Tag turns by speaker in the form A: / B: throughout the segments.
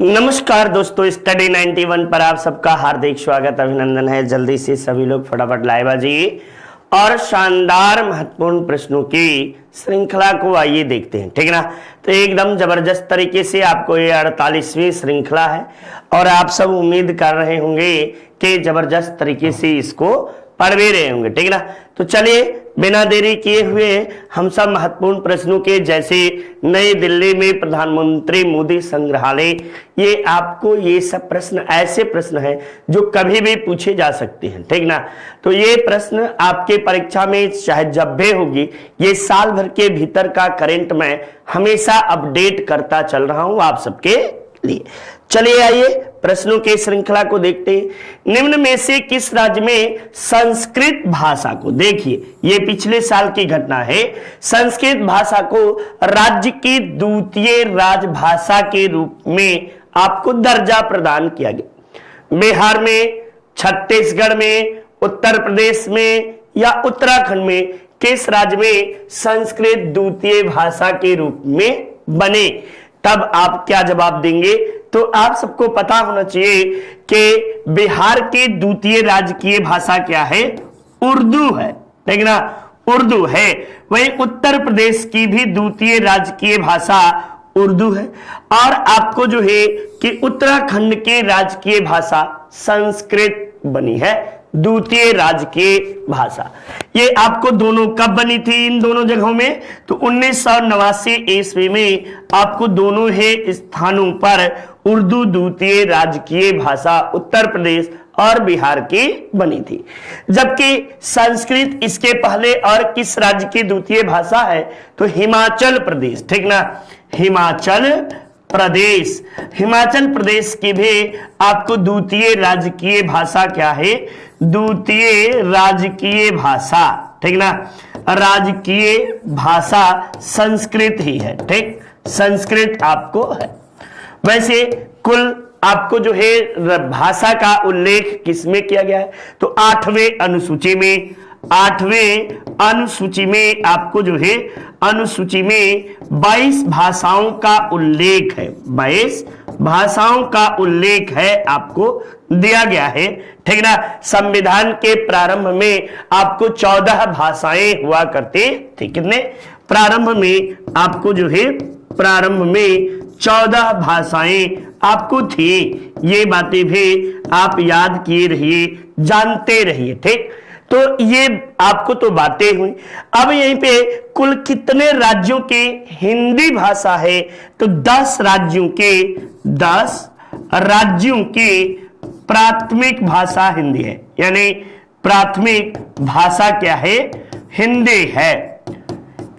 A: नमस्कार दोस्तों, स्टडी 91 पर आप सबका हार्दिक स्वागत अभिनंदन है। जल्दी से सभी लोग फटाफट लाइव आ जाइए और शानदार महत्वपूर्ण प्रश्नों की श्रृंखला को आइए देखते हैं, ठीक है ना। तो एकदम जबरदस्त तरीके से आपको ये 48वीं श्रृंखला है और आप सब उम्मीद कर रहे होंगे कि जबरदस्त तरीके से इसको पढ़ भी रहे होंगे, ठीक है ना। तो चलिए बिना देरी किए हुए हम सब महत्वपूर्ण प्रश्नों के, जैसे नई दिल्ली में प्रधानमंत्री मोदी संग्रहालय, ये आपको ये सब प्रश्न ऐसे प्रश्न हैं जो कभी भी पूछे जा सकते हैं, ठीक ना। तो ये प्रश्न आपके परीक्षा में चाहे जब भी होगी, ये साल भर के भीतर का करंट मैं हमेशा अपडेट करता चल रहा हूं आप सबके लिए। चलिए आइए प्रश्नों के श्रृंखला को देखते हैं। निम्न में से किस राज्य में संस्कृत भाषा को, देखिए ये पिछले साल की घटना है, संस्कृत भाषा को राज्य की द्वितीय राजभाषा के रूप में आपको दर्जा प्रदान किया गया। बिहार में, छत्तीसगढ़ में, उत्तर प्रदेश में या उत्तराखंड में किस राज्य में संस्कृत द्वितीय भाषा के रूप में बने, तब आप क्या जवाब देंगे। तो आप सबको पता होना चाहिए कि बिहार की द्वितीय राजकीय भाषा क्या है, उर्दू है, ठीक ना, उर्दू है। वहीं उत्तर प्रदेश की भी द्वितीय राजकीय भाषा उर्दू है और आपको जो है कि उत्तराखंड की राजकीय भाषा संस्कृत बनी है, द्वितीय राजकीय भाषा। ये आपको दोनों कब बनी थी इन दोनों जगहों में, तो 1989 ईस्वी में आपको दोनों ही स्थानों पर उर्दू द्वितीय राजकीय भाषा उत्तर प्रदेश और बिहार की बनी थी। जबकि संस्कृत इसके पहले और किस राज्य की द्वितीय भाषा है, तो हिमाचल प्रदेश, ठीक ना, हिमाचल प्रदेश, हिमाचल प्रदेश की भी आपको द्वितीय राजकीय भाषा क्या है, द्वितीय राजकीय भाषा, ठीक ना, राजकीय भाषा संस्कृत ही है, ठीक, संस्कृत आपको है। वैसे कुल आपको जो है भाषा का उल्लेख किसमें किया गया है, तो 8वें अनुसूची में, 8वें अनुसूची में आपको जो है अनुसूची में 22 भाषाओं का उल्लेख है, 22 भाषाओं का उल्लेख है आपको दिया गया है, ठीक ना। संविधान के प्रारंभ में आपको 14 भाषाएं हुआ करते थे, कितने, प्रारंभ में आपको जो है प्रारंभ में 14 भाषाएं आपको थी। ये बातें भी आप याद किए रहिए, जानते रहिए, ठीक। तो ये आपको तो बातें हुई। अब यहीं पे कुल कितने राज्यों की हिंदी भाषा है, तो 10 राज्यों के, 10 राज्यों की प्राथमिक भाषा हिंदी है, यानी प्राथमिक भाषा क्या है, हिंदी है।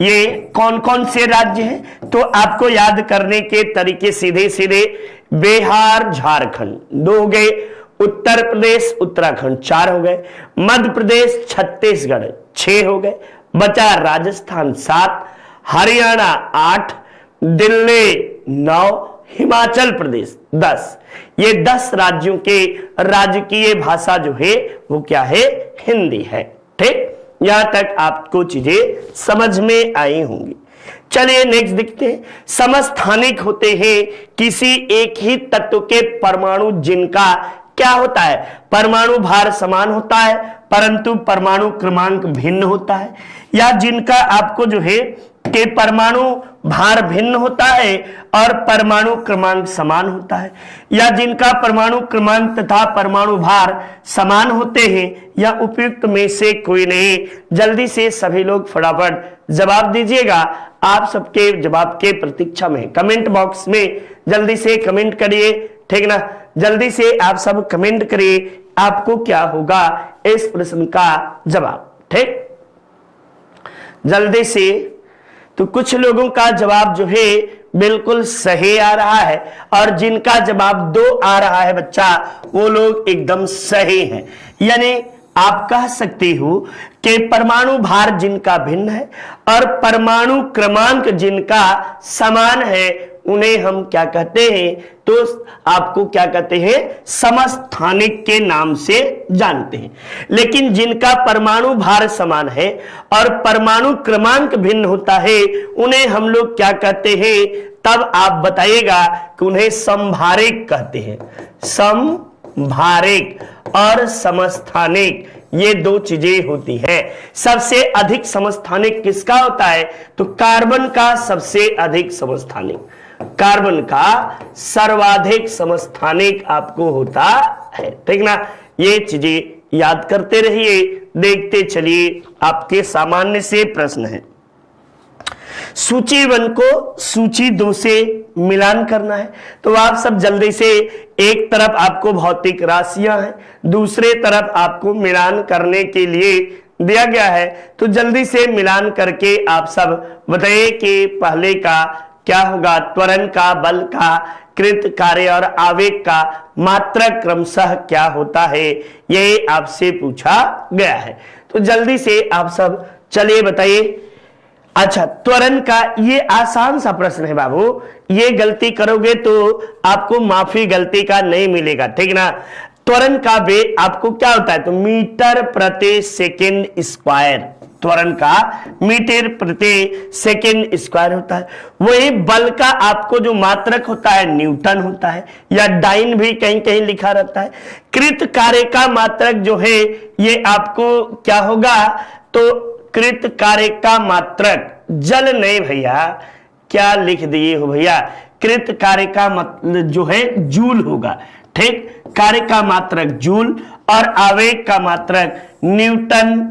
A: ये कौन कौन से राज्य हैं, तो आपको याद करने के तरीके सीधे सीधे बिहार झारखंड 2 हो गए, उत्तर प्रदेश उत्तराखंड 4 हो गए, मध्य प्रदेश छत्तीसगढ़ 6 हो गए, बचा राजस्थान 7, हरियाणा 8, दिल्ली 9, हिमाचल प्रदेश 10। ये 10 राज्यों के राजकीय भाषा जो है वो क्या है, हिंदी है, ठीक। यहां तक आपको चीजें समझ में आई होंगी। चलिए नेक्स्ट देखते हैं। समस्थानिक होते हैं किसी एक ही तत्व के परमाणु जिनका क्या होता है, परमाणु भार समान होता है परंतु परमाणु क्रमांक भिन्न होता है, या जिनका आपको जो है कि परमाणु भार भिन्न होता है और परमाणु क्रमांक समान होता है, या जिनका परमाणु क्रमांक तथा परमाणु भार समान होते हैं, या उपयुक्त में से कोई नहीं। जल्दी से सभी लोग फटाफट जवाब दीजिएगा। आप सबके जवाब के प्रतीक्षा में कमेंट बॉक्स में जल्दी से कमेंट करिए, ठीक ना, जल्दी से आप सब कमेंट करिए, आपको क्या होगा इस प्रश्न का जवाब, ठीक, जल्दी से। तो कुछ लोगों का जवाब जो है बिल्कुल सही आ रहा है और जिनका जवाब 2 आ रहा है बच्चा, वो लोग एकदम सही हैं। यानी आप कह सकते हो कि परमाणु भार जिनका भिन्न है और परमाणु क्रमांक जिनका समान है उन्हें हम क्या कहते हैं, तो आपको क्या कहते हैं, समस्थानिक के नाम से जानते हैं। लेकिन जिनका परमाणु भार समान है और परमाणु क्रमांक भिन्न होता है, उन्हें हम लोग क्या कहते हैं, तब आप बताइएगा कि उन्हें समभारिक कहते हैं। समभारिक और समस्थानिक ये दो चीजें होती है। सबसे अधिक समस्थानिक किसका होता है, तो कार्बन का सबसे अधिक समस्थानिक, कार्बन का सर्वाधिक समस्थानिक आपको होता है, ठीक ना। ये चीजें याद करते रहिए, देखते चलिए। आपके सामान्य से प्रश्न है, सूची 1 को सूची 2 से मिलान करना है। तो आप सब जल्दी से, एक तरफ आपको भौतिक राशियां हैं, दूसरे तरफ आपको मिलान करने के लिए दिया गया है। तो जल्दी से मिलान करके आप सब बताइए कि पहले का क्या होगा, त्वरण का, बल का, कृत, कार्य और आवेग का मात्रक क्रमशः क्या होता है, ये आपसे पूछा गया है। तो जल्दी से आप सब चलिए बताइए। अच्छा, त्वरण का ये आसान सा प्रश्न है बाबू, ये गलती करोगे तो आपको माफी गलती का नहीं मिलेगा, ठीक ना। त्वरण का वेग आपको क्या होता है, तो मीटर प्रति सेकंड स्क्वायर, त्वरण का मीटर प्रति सेकंड स्क्वायर होता है। वही बल का आपको जो मात्रक होता है न्यूटन होता है, या डाइन भी कहीं कहीं लिखा रहता है। कृत कार्य का मात्रक जो है ये आपको क्या होगा, तो कृत कार्य का मात्रक, जल नहीं भैया, क्या लिख दिए हो भैया, कृत कार्य का मतलब जो है जूल होगा, ठीक। कार्य का मात्रक जूल और आवेग का मात्रक न्यूटन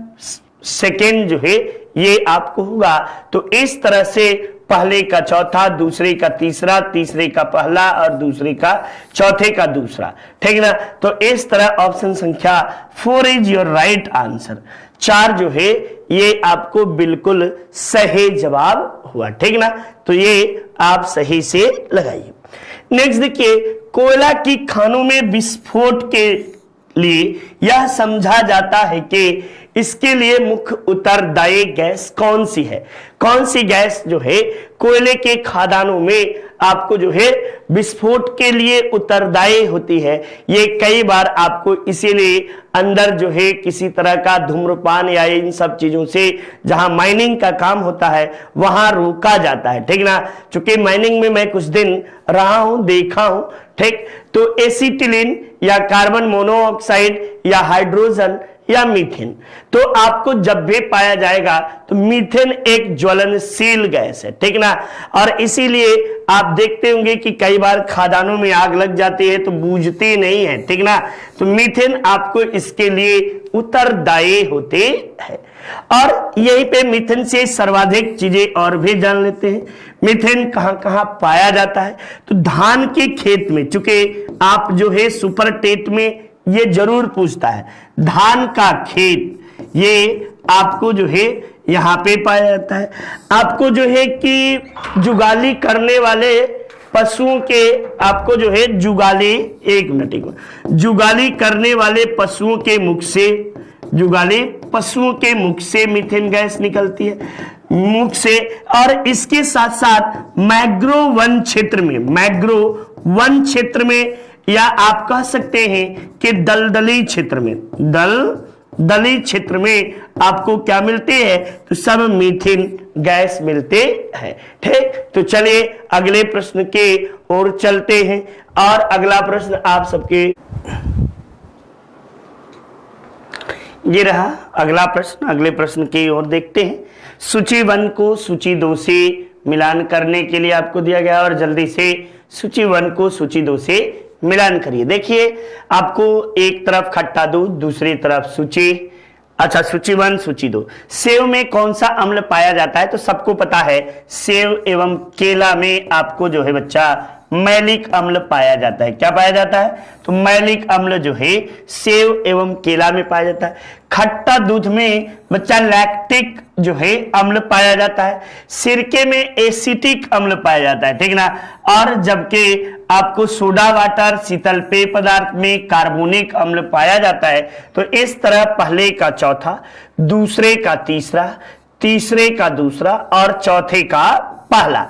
A: सेकेंड जो है ये आपको होगा। तो इस तरह से पहले का चौथा, दूसरे का तीसरा, तीसरे का पहला और दूसरे का चौथे का दूसरा, ठीक ना। तो इस तरह ऑप्शन संख्या 4 इज योर राइट आंसर। 4 जो है ये आपको बिल्कुल सही जवाब हुआ, ठीक ना। तो ये आप सही से लगाइए। नेक्स्ट देखिए, कोयला की खानों में विस्फोट के लिए यह समझा जाता है कि इसके लिए मुख्य उत्तरदायी गैस कौन सी है। कौन सी गैस जो है कोयले के खदानों में आपको जो है विस्फोट के लिए उत्तरदायी होती है। ये कई बार आपको इसीलिए अंदर जो है किसी तरह का धूम्रपान या इन सब चीजों से, जहां माइनिंग का काम होता है वहां रोका जाता है, ठीक ना। चूंकि माइनिंग में मैं कुछ दिन रहा हूं, देखा हूं, ठीक। तो एसिटिलीन या कार्बन मोनोऑक्साइड या हाइड्रोजन या मीथेन, तो आपको जब भी पाया जाएगा तो मीथेन एक ज्वलनशील गैस है, ठीक ना। और इसीलिए आप देखते होंगे कि कई बार खदानों में आग लग जाती है तो बूझती नहीं है, ठीक ना। तो मीथेन आपको इसके लिए उत्तरदायी होते हैं। और यहीं पे मीथेन से सर्वाधिक चीजें और भी जान लेते हैं। मीथेन कहां कहां पाया जाता है, तो धान के खेत में, चूंकि आप जो है सुपर टेट में ये जरूर पूछता है, धान का खेत ये आपको जो है यहां पे पाया जाता है। आपको जो है कि जुगाली करने वाले पशुओं के, आपको जो है जुगाली, एक मिनट, जुगाली करने वाले पशुओं के मुख से, जुगाली पशुओं के मुख से मीथेन गैस निकलती है, मुख से। और इसके साथ साथ मैग्रो वन क्षेत्र में, मैग्रो वन क्षेत्र में, या आप कह सकते हैं कि दलदली क्षेत्र में, दलदली क्षेत्र में आपको क्या मिलते हैं, तो सब मीथेन गैस मिलते हैं, ठीक। तो चलिए अगले प्रश्न के ओर चलते हैं। और अगला प्रश्न आप सबके ये रहा अगला प्रश्न। अगले प्रश्न की ओर देखते हैं। सूची 1 को सूची 2 से मिलान करने के लिए आपको दिया गया, और जल्दी से सूची 1 को सूची 2 से मिलान करिए। देखिए आपको एक तरफ खट्टा दूध, दूसरी तरफ सूची, अच्छा सूची 1 सूची 2। सेव में कौन सा अम्ल पाया जाता है, तो सबको पता है सेव एवं केला में आपको जो है बच्चा मैलिक अम्ल पाया जाता है। क्या पाया जाता है, तो मैलिक अम्ल जो है सेव एवं केला में पाया जाता है। खट्टा दूध में बच्चा लैक्टिक जो है अम्ल पाया जाता है। सिरके में एसिटिक अम्ल पाया जाता है, ठीक ना। और जबकि आपको सोडा वाटर, शीतल पेय पदार्थ में कार्बोनिक अम्ल पाया जाता है। तो इस तरह पहले का चौथा, दूसरे का तीसरा, तीसरे का दूसरा और चौथे का पहला,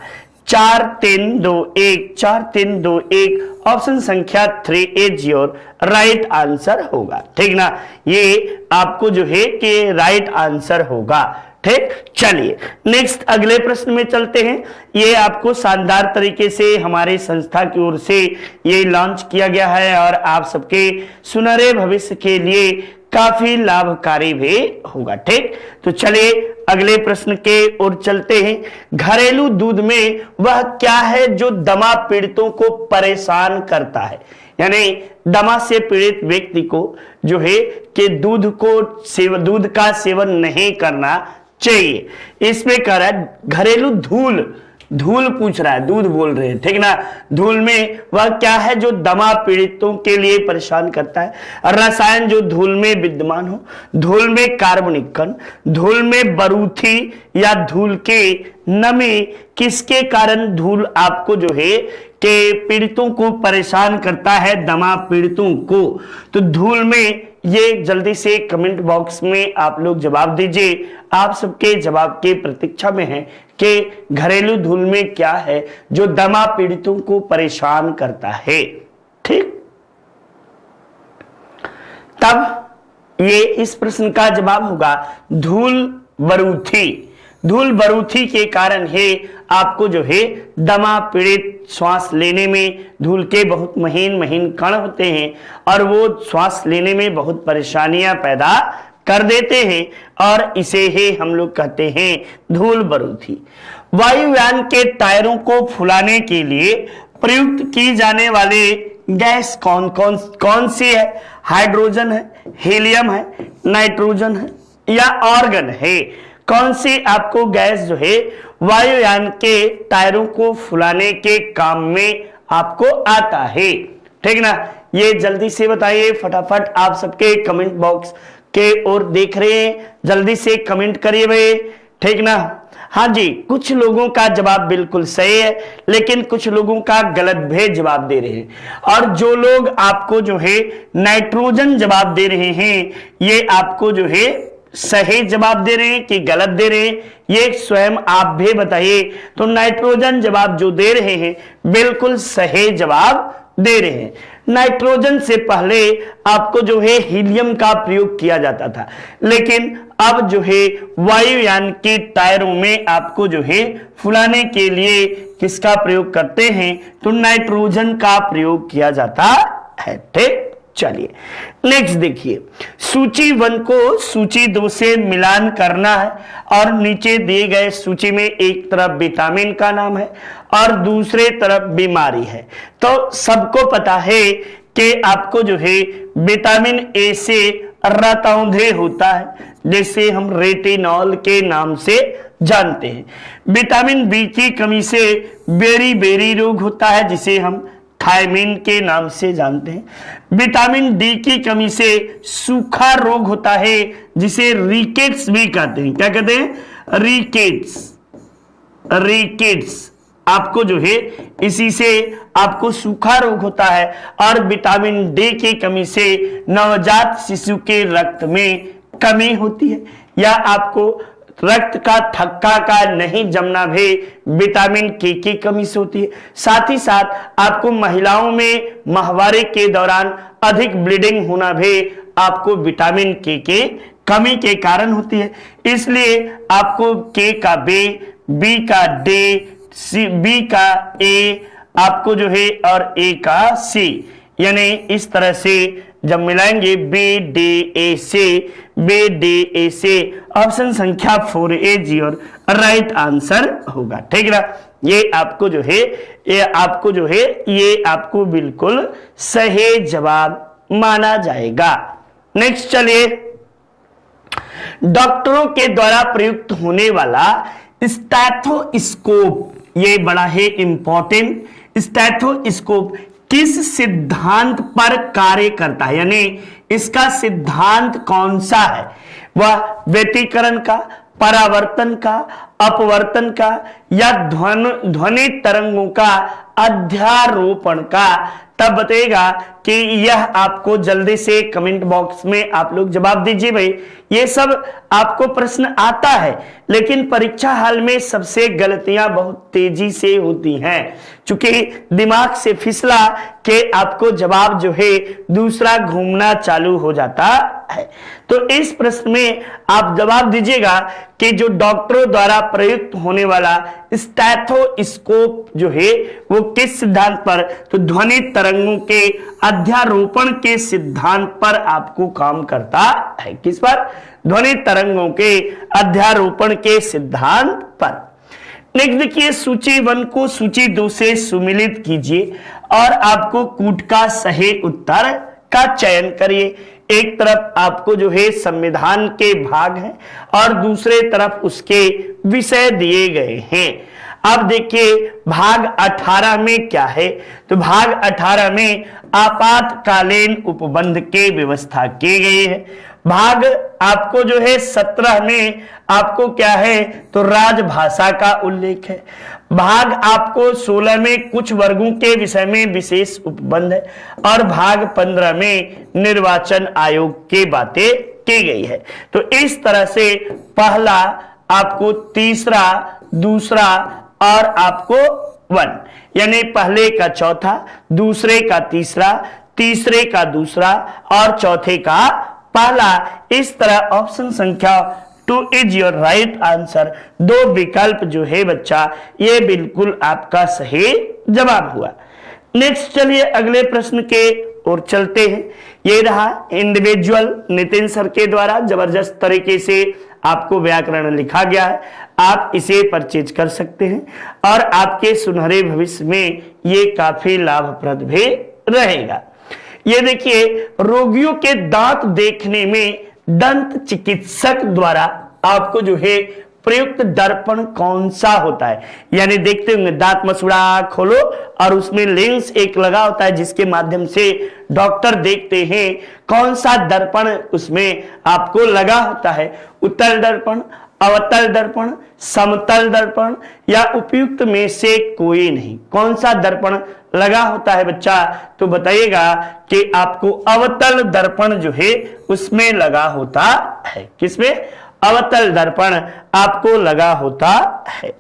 A: 4321 4321 ऑप्शन संख्या 3 इज योर राइट आंसर होगा। ठीक ना, ये आपको जो है कि राइट आंसर होगा। ठीक, चलिए नेक्स्ट अगले प्रश्न में चलते हैं। ये आपको शानदार तरीके से हमारे संस्था की ओर से ये लॉन्च किया गया है और आप सबके सुनहरे भविष्य के लिए काफी लाभकारी भी होगा। ठीक, तो चलिए अगले प्रश्न के ओर चलते हैं। घरेलू दूध में वह क्या है जो दमा पीड़ितों को परेशान करता है? यानी दमा से पीड़ित व्यक्ति को जो है कि दूध का सेवन नहीं करना चाहिए। इसमें कह रहा है घरेलू धूल पूछ रहा है, दूध बोल रहे हैं। ठीक ना, धूल में वह क्या है जो दमा पीड़ितों के लिए परेशान करता है? रसायन जो धूल में विद्यमान हो, धूल में कार्बनिक कण, धूल में बारूदी या धूल के नमी, किसके कारण धूल आपको जो है कि पीड़ितों को परेशान करता है, दमा पीड़ितों को? तो धूल में, ये जल्दी से कमेंट बॉक्स में आप लोग जवाब दीजिए। आप सबके जवाब के प्रतीक्षा में है कि घरेलू धूल में क्या है जो दमा पीड़ितों को परेशान करता है। ठीक, तब ये इस प्रश्न का जवाब होगा धूल बारूदी। धूल बारूदी के कारण है आपको जो है दमा पीड़ित, श्वास लेने में धूल के बहुत महीन महीन कण होते हैं और वो श्वास लेने में बहुत परेशानियां पैदा कर देते हैं और इसे ही हम लोग कहते हैं धूल बारूदी। वायुयान के टायरों को फुलाने के लिए प्रयुक्त की जाने वाले गैस कौन सी है? हाइड्रोजन है, हीलियम है, नाइट्रोजन है या आर्गन है? कौन सी आपको गैस जो है वायुयान के टायरों को फुलाने के काम में आपको आता है? ठीक ना, ये जल्दी से बताइए फटाफट। आप सबके कमेंट बॉक्स के ओर देख रहे हैं, जल्दी से कमेंट करिए भाई। ठीक ना, हाँ जी, कुछ लोगों का जवाब बिल्कुल सही है लेकिन कुछ लोगों का गलत भी जवाब दे रहे हैं। और जो लोग आपको जो है नाइट्रोजन जवाब दे रहे हैं, ये आपको जो है सही जवाब दे रहे हैं कि गलत दे रहे हैं, ये स्वयं आप भी बताइए। तो नाइट्रोजन जवाब जो दे रहे हैं बिल्कुल सही जवाब दे रहे हैं। नाइट्रोजन से पहले आपको जो है हीलियम का प्रयोग किया जाता था, लेकिन अब जो है वायुयान के टायरों में आपको जो है फुलाने के लिए किसका प्रयोग करते हैं? तो नाइट्रोजन का प्रयोग किया जाता है। ठीक, चलिए नेक्स्ट देखिए। सूची 1 को सूची 2 से मिलान करना है और नीचे दिए गए सूची में एक तरफ विटामिन का नाम है और दूसरे तरफ बीमारी है। तो सबको पता है कि आपको जो है विटामिन ए से रतौंधे होता है, जिसे हम रेटिनॉल के नाम से जानते हैं। विटामिन बी की कमी से बेरी रोग होता है, जिसे हम थायमिन के नाम से जानते हैं। विटामिन डी की कमी से सूखा रोग होता है, जिसे रिकेट्स भी कहते हैं। क्या कहते हैं? रिकेट्स आपको जो है इसी से आपको सूखा रोग होता है। और विटामिन डी की कमी से नवजात शिशु के रक्त में कमी होती है या आपको रक्त का थक्का का नहीं जमना भी विटामिन के की कमी से होती है। साथ ही साथ आपको महिलाओं में माहवारी के दौरान अधिक ब्लीडिंग होना भी आपको विटामिन के कमी के कारण होती है। इसलिए आपको के का बी का डी, बी का ए आपको जो है और ए का सी, यानी इस तरह से जब मिलाएंगे बी डी ए से ऑप्शन संख्या 4 इज योर राइट आंसर होगा। ठीक है ना, ये आपको जो है ये आपको बिल्कुल सही जवाब माना जाएगा। नेक्स्ट चलिए, डॉक्टरों के द्वारा प्रयुक्त होने वाला स्टेथोस्कोप, ये बड़ा ही इंपॉर्टेंट। स्टेथोस्कोप किस सिद्धांत पर कार्य करता है, यानी इसका सिद्धांत कौन सा है? वह व्यतिकरण का, परावर्तन का, अपवर्तन का या ध्वनि तरंगों का अध्यारोपण का? तब बताएगा कि यह आपको जल्दी से कमेंट बॉक्स में आप लोग जवाब दीजिए भाई। ये सब आपको प्रश्न आता है, लेकिन परीक्षा हाल में सबसे गलतियां बहुत तेजी से होती हैं, क्योंकि दिमाग से फिसला के आपको जवाब जो है दूसरा घूमना चालू हो जाता है। तो इस प्रश्न में आप जवाब दीजिएगा कि जो डॉक्टरों द्वारा प्रयुक्त होने वाला स्टेथोस्कोप जो है वो किस सिद्धांत पर, तो ध्वनि तरंगों के अध्यारोपण के सिद्धांत पर आपको काम करता है। किस पर? ध्वनि तरंगों के अध्यारोपण के सिद्धांत पर। नेक्स्ट देखिए, सूची 1 को सूची 2 से सुमिलित कीजिए और आपको कूट का सही उत्तर का चयन करिए। एक तरफ आपको जो है संविधान के भाग हैं और दूसरे तरफ उसके विषय दिए गए हैं। अब देखिए भाग 18 में क्या है, तो भाग 18 में आपातकालीन उपबंध की व्यवस्था की गई है। भाग आपको जो है 17 में आपको क्या है, तो राजभाषा का उल्लेख है। भाग आपको 16 में कुछ वर्गों के विषय में विशेष उपबंध है और भाग 15 में निर्वाचन आयोग की बातें की गई है। तो इस तरह से पहला आपको, तीसरा, दूसरा और आपको 1, यानी पहले का चौथा, दूसरे का तीसरा, तीसरे का दूसरा और चौथे का पहला। इस तरह ऑप्शन संख्या 2 इज योर राइट आंसर। 2 विकल्प जो है बच्चा ये बिल्कुल आपका सही जवाब हुआ। नेक्स्ट चलिए अगले प्रश्न के ओर चलते हैं। ये रहा इंडिविजुअल, नितिन सर के द्वारा जबरदस्त तरीके से आपको व्याकरण लिखा गया है। आप इसे परचेज कर सकते हैं और आपके सुनहरे भविष्य में ये काफी लाभप्रद भी रहेगा। ये देखिए, रोगियों के दांत देखने में दंत चिकित्सक द्वारा आपको जो है प्रयुक्त दर्पण कौन सा होता है, यानी देखते होंगे दांत मसूड़ा खोलो और उसमें लेंस एक लगा होता है जिसके माध्यम से डॉक्टर देखते हैं। कौन सा दर्पण उसमें आपको लगा होता है? उत्तल दर्पण, अवतल दर्पण, समतल दर्पण या उपयुक्त में से कोई नहीं। कौन सा दर्पण लगा होता है बच्चा? तो बताइएगा कि आपको अवतल दर्पण जो है उसमें लगा होता है। किसमें? अवतल दर्पण आपको लगा होता है।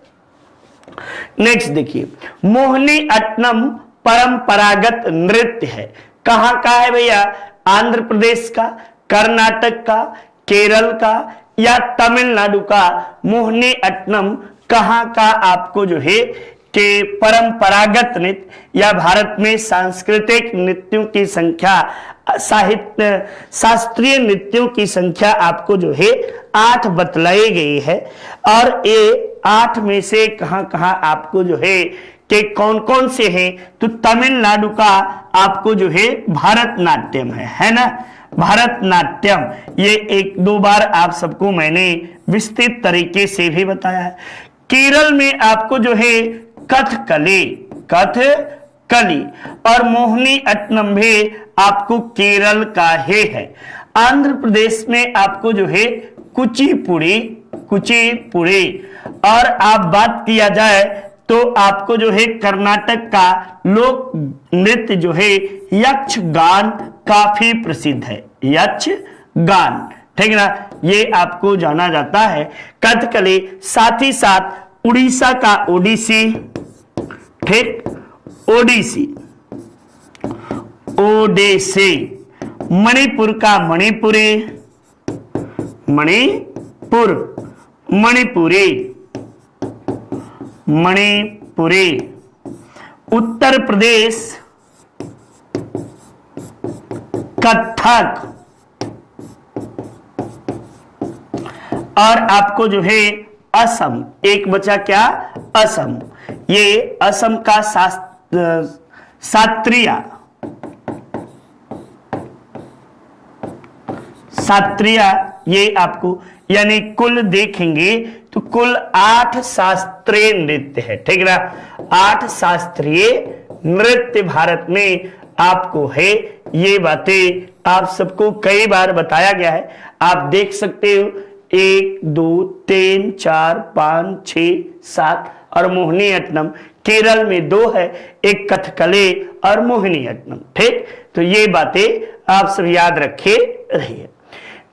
A: नेक्स्ट देखिए, मोहिनी अट्टनम परंपरागत नृत्य है। कहां का है भैया? आंध्र प्रदेश का, कर्नाटक का, केरल का या तमिलनाडु का? मोहिनी अट्टनम कहां का आपको जो है कि परंपरागत नृत्य या भारत में सांस्कृतिक नृत्यों की संख्या, साहित्य शास्त्रीय नृत्यों की संख्या आपको जो है 8 बतलाई गई है और ये 8 में से कहां कहां आपको जो है कि कौन कौन से हैं? तो तमिलनाडु का आपको जो है भरतनाट्यम है ना, भरतनाट्यम। ये 1-2 बार आप सबको मैंने विस्तृत तरीके से भी बताया है। केरल में आपको जो है कथकली, कथकली और मोहिनी अट्टनम भी आपको केरल का ही है। आंध्र प्रदेश में आपको जो है कुचिपुड़ी, कुचिपुड़ी और आप बात किया जाए तो आपको जो है कर्नाटक का लोक नृत्य जो है यक्षगान काफी प्रसिद्ध है। यक्षगान, ठीक ना, ये आपको जाना जाता है। कथकली, साथ ही साथ उड़ीसा का ओडिसी, ठीक, ओडिसी, ओडिसी, मणिपुर का मणिपुरी, मणिपुर, मणिपुरी, मणिपुरी, उत्तर प्रदेश कथक और आपको जो है असम, एक बचा क्या? असम। ये असम का सात्रिया, सात्रिया ये आपको, यानी कुल देखेंगे तो कुल 8 शास्त्रीय नृत्य है, ठीक ना। 8 शास्त्रीय नृत्य भारत में आपको है। ये बातें आप सबको कई बार बताया गया है, आप देख सकते हो। 1 2 3 4 5 6 7 और मोहिनी अट्टनम केरल में 2 है, एक कथकली और मोहिनी अट्टनम, ठीक। तो ये बातें आप सब याद रखे रहिए।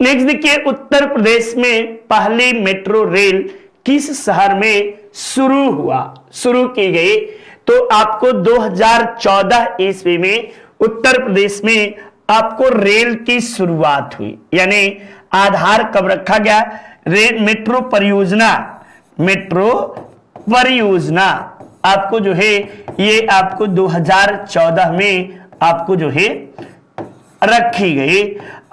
A: नेक्स्ट देखिए, उत्तर प्रदेश में पहली मेट्रो रेल किस शहर में शुरू की गई? तो आपको 2014 ईस्वी में उत्तर प्रदेश में आपको रेल की शुरुआत हुई, यानी आधार कब रखा गया? रेल मेट्रो परियोजना आपको जो है ये आपको 2014 में आपको जो है रखी गई,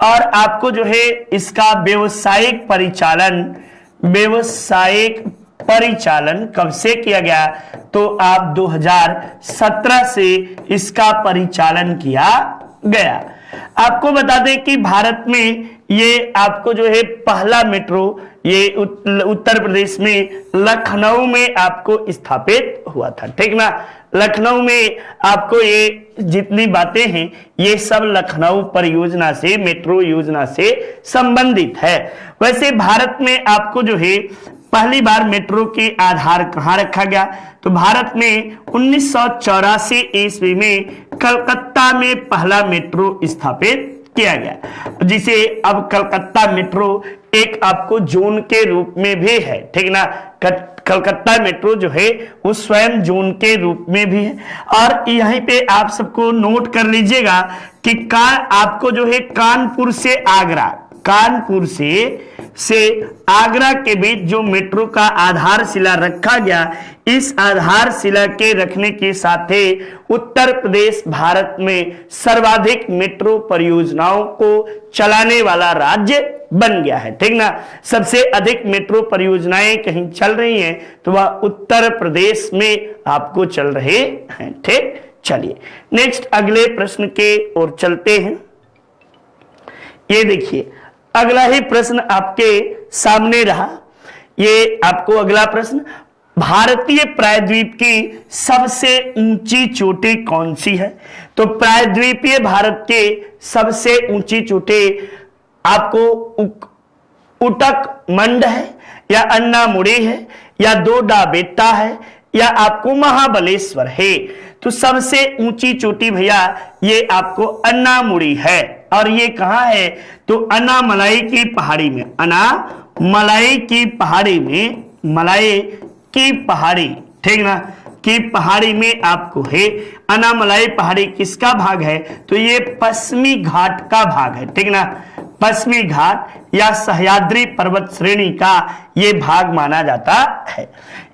A: और आपको जो है इसका व्यावसायिक परिचालन कब से किया गया? तो आप 2017 से इसका परिचालन किया गया। आपको बता दें कि भारत में ये आपको जो है पहला मेट्रो ये उत्तर प्रदेश में लखनऊ में आपको स्थापित हुआ था, ठीक ना। लखनऊ में आपको ये जितनी बातें हैं ये सब लखनऊ परियोजना से, मेट्रो योजना से संबंधित है। वैसे भारत में आपको जो है पहली बार मेट्रो के आधार कहां रखा गया? तो भारत में 1984 ईस्वी में कलकत्ता में पहला मेट्रो स्थापित किया गया, जिसे अब कलकत्ता मेट्रो एक आपको जोन के रूप में भी है, ठीक ना। कलकत्ता मेट्रो जो है वो स्वयं जोन के रूप में भी है। और यहीं पे आप सबको नोट कर लीजिएगा कि आपको जो है कानपुर से आगरा के बीच जो मेट्रो का आधारशिला रखा गया, इस आधारशिला के रखने के साथ ही उत्तर प्रदेश भारत में सर्वाधिक मेट्रो परियोजनाओं को चलाने वाला राज्य बन गया है, ठीक ना। सबसे अधिक मेट्रो परियोजनाएं कहीं चल रही हैं तो वह उत्तर प्रदेश में आपको चल रहे हैं, ठीक। चलिए नेक्स्ट अगले प्रश्न के ओर चलते हैं। ये देखिए अगला ही प्रश्न आपके सामने रहा। ये आपको अगला प्रश्न, भारतीय प्रायद्वीप की सबसे ऊंची चोटी कौन सी है? तो प्रायद्वीपीय भारत के सबसे ऊंची चोटी आपको उटक मंड है, या अन्नामुड़ी है, या डोडा बेट्टा है, या आपको महाबलेश्वर है? तो सबसे ऊंची चोटी भैया ये आपको अन्नामुड़ी है। और ये कहां है? तो अन्नामलाई की पहाड़ी में, अन्नामलाई की पहाड़ी में, मलाई की पहाड़ी, ठीक ना, की पहाड़ी में आपको है। अन्नामलाई पहाड़ी किसका भाग है? तो ये पश्चिमी घाट का भाग है, ठीक ना। पश्चिमी घाट या सह्याद्री पर्वत श्रेणी का ये भाग माना जाता है।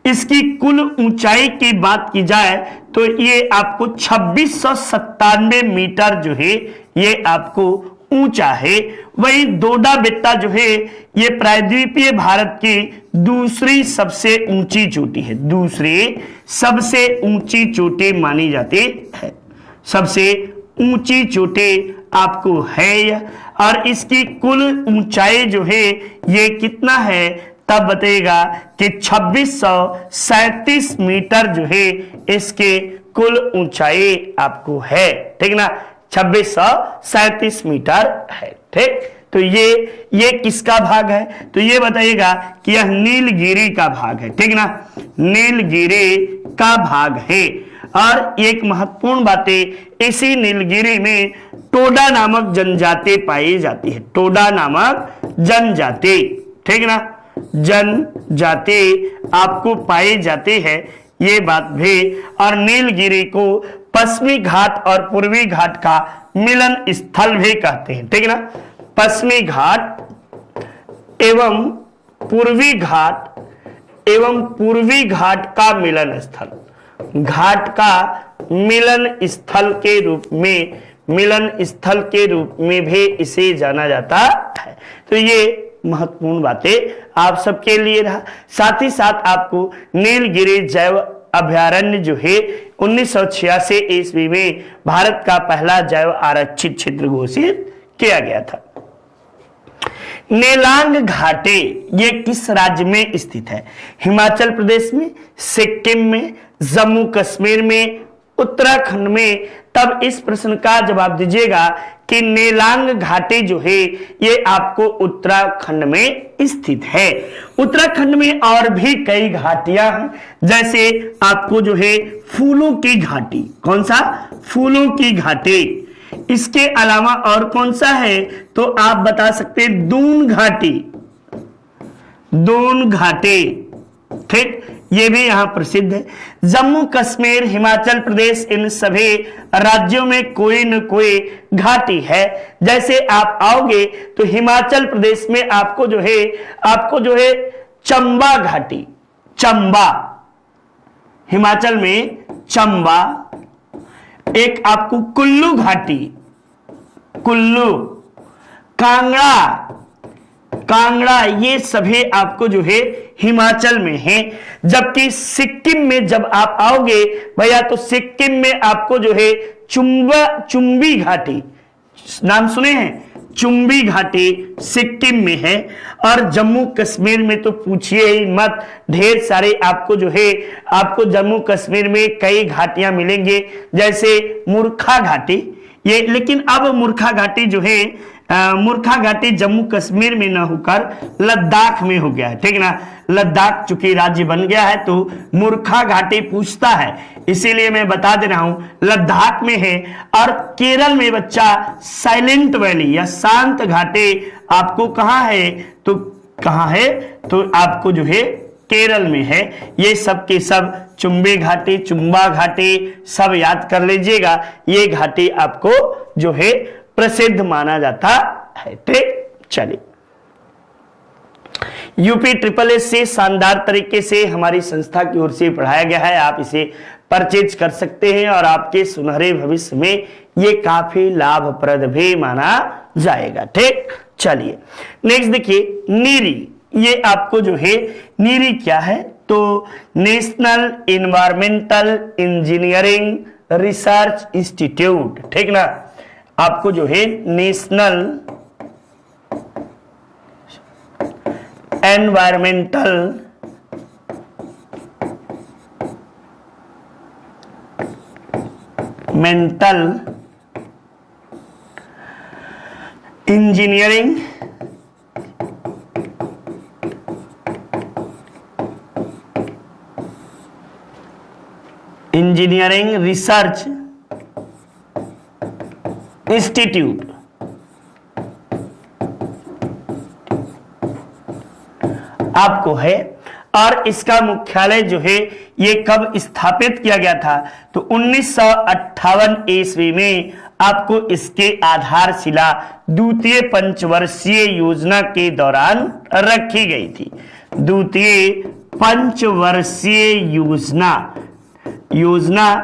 A: इसकी कुल ऊंचाई की बात की जाए तो ये आपको 2697 मीटर जो है ये आपको ऊंचा है। वही डोडा बेट्टा जो है ये प्रायद्वीपीय भारत की दूसरी सबसे ऊंची चोटी है, दूसरी सबसे ऊंची चोटी मानी जाती है। सबसे ऊंची चोटी आपको है, और इसकी कुल ऊंचाई जो है ये कितना है तब बताइएगा कि 2637 मीटर जो है इसके कुल ऊंचाई आपको है, ठीक ना। 2637 मीटर है, ठीक। तो ये किसका भाग है? तो ये बताइएगा कि यह नीलगिरी का भाग है, ठीक ना, नीलगिरी का भाग है। और एक महत्वपूर्ण बातें, इसी नीलगिरी में टोडा नामक जनजाति पाई जाती है, टोडा नामक जनजाति, ठीक ना, जनजाति आपको पाई जाती है, ये बात भी। और नीलगिरी को पश्चिमी घाट और पूर्वी घाट का मिलन स्थल भी कहते हैं, ठीक ना। पश्चिमी घाट एवं पूर्वी घाट का मिलन स्थल, घाट का मिलन स्थल के रूप में भी इसे जाना जाता है। तो ये महत्वपूर्ण बातें आप सबके लिए रहा। साथ ही साथ आपको नीलगिरी जैव अभयारण्य जो है 1986 ईस्वी में भारत का पहला जैव आरक्षित क्षेत्र घोषित किया गया था। नेलांग घाटी ये किस राज्य में स्थित है? हिमाचल प्रदेश में, सिक्किम में, जम्मू कश्मीर में, उत्तराखंड में? तब इस प्रश्न का जवाब दीजिएगा कि नेलांग घाटी जो है ये आपको उत्तराखंड में स्थित है। उत्तराखंड में और भी कई घाटियां हैं, जैसे आपको जो है फूलों की घाटी, कौन सा? फूलों की घाटी, इसके अलावा और कौन सा है तो आप बता सकते हैं दून घाटी, दून घाटी, ठीक, ये भी यहां प्रसिद्ध है। जम्मू कश्मीर, हिमाचल प्रदेश, इन सभी राज्यों में कोई न कोई घाटी है। जैसे आप आओगे तो हिमाचल प्रदेश में आपको जो है चंबा घाटी, चंबा, हिमाचल में चंबा, एक आपको कुल्लू घाटी, कुल्लू, कांगड़ा, कांगड़ा, ये सभी आपको जो है हिमाचल में है। जबकि सिक्किम में जब आप आओगे भैया तो सिक्किम में आपको जो है चुंबी घाटी, नाम सुने हैं, चुंबी घाटी सिक्किम में है। और जम्मू कश्मीर में तो पूछिए ही मत, ढेर सारे आपको जो है आपको जम्मू कश्मीर में कई घाटियां मिलेंगे, जैसे मूर्खा घाटी, ये, लेकिन अब मूर्खा घाटी जो है मूर्खा घाटी जम्मू कश्मीर में ना होकर लद्दाख में हो गया है, ठीक ना। लद्दाख चूंकि राज्य बन गया है तो मूर्खा घाटी पूछता है, इसीलिए मैं बता दे रहा हूं लद्दाख में है। और केरल में बच्चा साइलेंट वैली या शांत घाटी आपको कहां है तो कहां है तो आपको जो है केरल में है। ये सब के सब चुंबी घाटी, चुंबा घाटी सब याद कर लीजिएगा, ये घाटी आपको जो है प्रसिद्ध माना जाता है, ठीक। चलिए, यूपी ट्रिपल एस से शानदार तरीके से हमारी संस्था की ओर से पढ़ाया गया है, आप इसे परचेज कर सकते हैं और आपके सुनहरे भविष्य में ये काफी लाभप्रद भी माना जाएगा, ठीक। चलिए नेक्स्ट देखिए, नीरी, ये आपको जो है नीरी क्या है तो national environmental engineering research institute, ठीक ना। आपको जो है national environmental engineering research institute आपको है। और इसका मुख्यालय जो है ये कब स्थापित किया गया था तो 1958 ईस्वी में आपको इसके आधारशिला द्वितीय पंचवर्षीय योजना के दौरान रखी गई थी। द्वितीय पंचवर्षीय योजना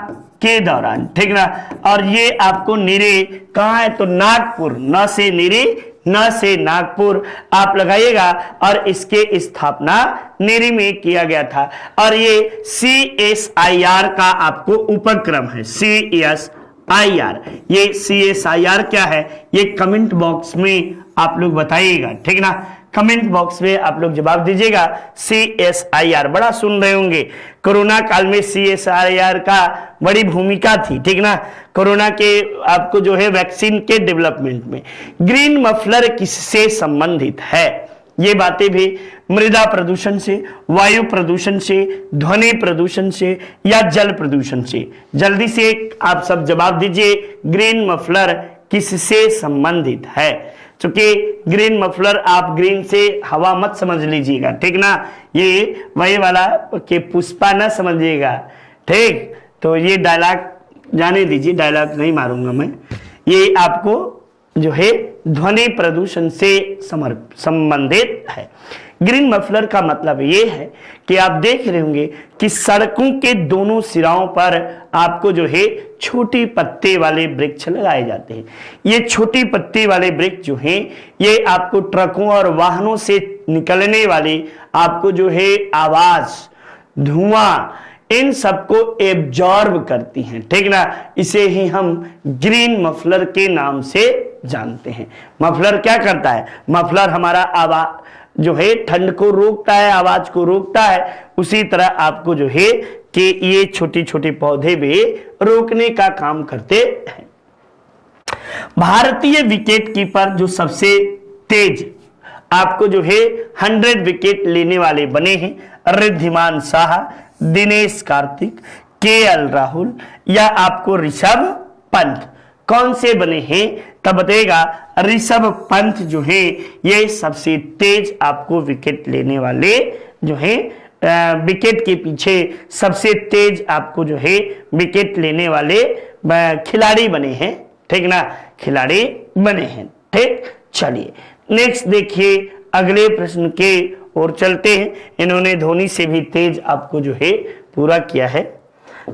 A: के दौरान, ठीक ना। और ये आपको नीरे कहां है तो नागपुर, न से नीरे न से नागपुर आप लगाइएगा, और इसके स्थापना नीरी में किया गया था। और ये CSIR का आपको उपक्रम है, CSIR। ये CSIR क्या है ये कमेंट बॉक्स में आप लोग बताइएगा, ठीक ना। कमेंट बॉक्स में आप लोग जवाब दीजिएगा। CSIR बड़ा सुन रहे होंगे, कोरोना काल में CSIR का बड़ी भूमिका थी, ठीक ना। कोरोना के आपको जो है वैक्सीन के डेवलपमेंट में। ग्रीन मफलर किससे संबंधित है, ये बातें भी मृदा प्रदूषण से, वायु प्रदूषण से, ध्वनि प्रदूषण से या जल प्रदूषण से। जल्दी से आप सब जवाब दीजिए, ग्रीन मफलर किससे संबंधित है। चूंकि ग्रीन मफलर आप ग्रीन से हवा मत समझ लीजिएगा, ठीक ना। ये वही वाला के पुष्पा ना समझिएगा, ठीक। तो ये डायलॉग जाने दीजिए, डायलॉग नहीं मारूंगा मैं। ये आपको जो है ध्वनि प्रदूषण से संबंधित है। ग्रीन मफलर का मतलब ये है कि आप देख रहे होंगे कि सड़कों के दोनों सिराओं पर आपको जो है छोटी पत्ते वाले वृक्ष लगाए जाते हैं। ये छोटी पत्ते वाले वृक्ष जो हैं ये आपको ट्रकों और वाहनों से निकलने वाली आपको जो है आवाज, धुआं, इन सबको एब्जॉर्ब करती हैं, ठीक ना। इसे ही हम ग्रीन मफलर के नाम से जानते हैं। मफलर क्या करता है, मफलर हमारा आवाज जो है ठंड को रोकता है, आवाज को रोकता है। उसी तरह आपको जो है कि ये छोटी छोटी पौधे भी रोकने का काम करते हैं। भारतीय विकेट कीपर जो सबसे तेज आपको जो है 100 विकेट लेने वाले बने हैं, रिद्धिमान शाह, दिनेश कार्तिक, KL राहुल या आपको ऋषभ पंत। कौन से बने हैं, तब बताएगा ऋषभ पंत जो है ये सबसे तेज आपको विकेट लेने वाले जो है, विकेट के पीछे सबसे तेज आपको जो है विकेट लेने वाले खिलाड़ी बने हैं, ठीक ना, खिलाड़ी बने हैं। ठीक, चलिए नेक्स्ट देखिए अगले प्रश्न के ओर चलते हैं। इन्होंने धोनी से भी तेज आपको जो है पूरा किया है।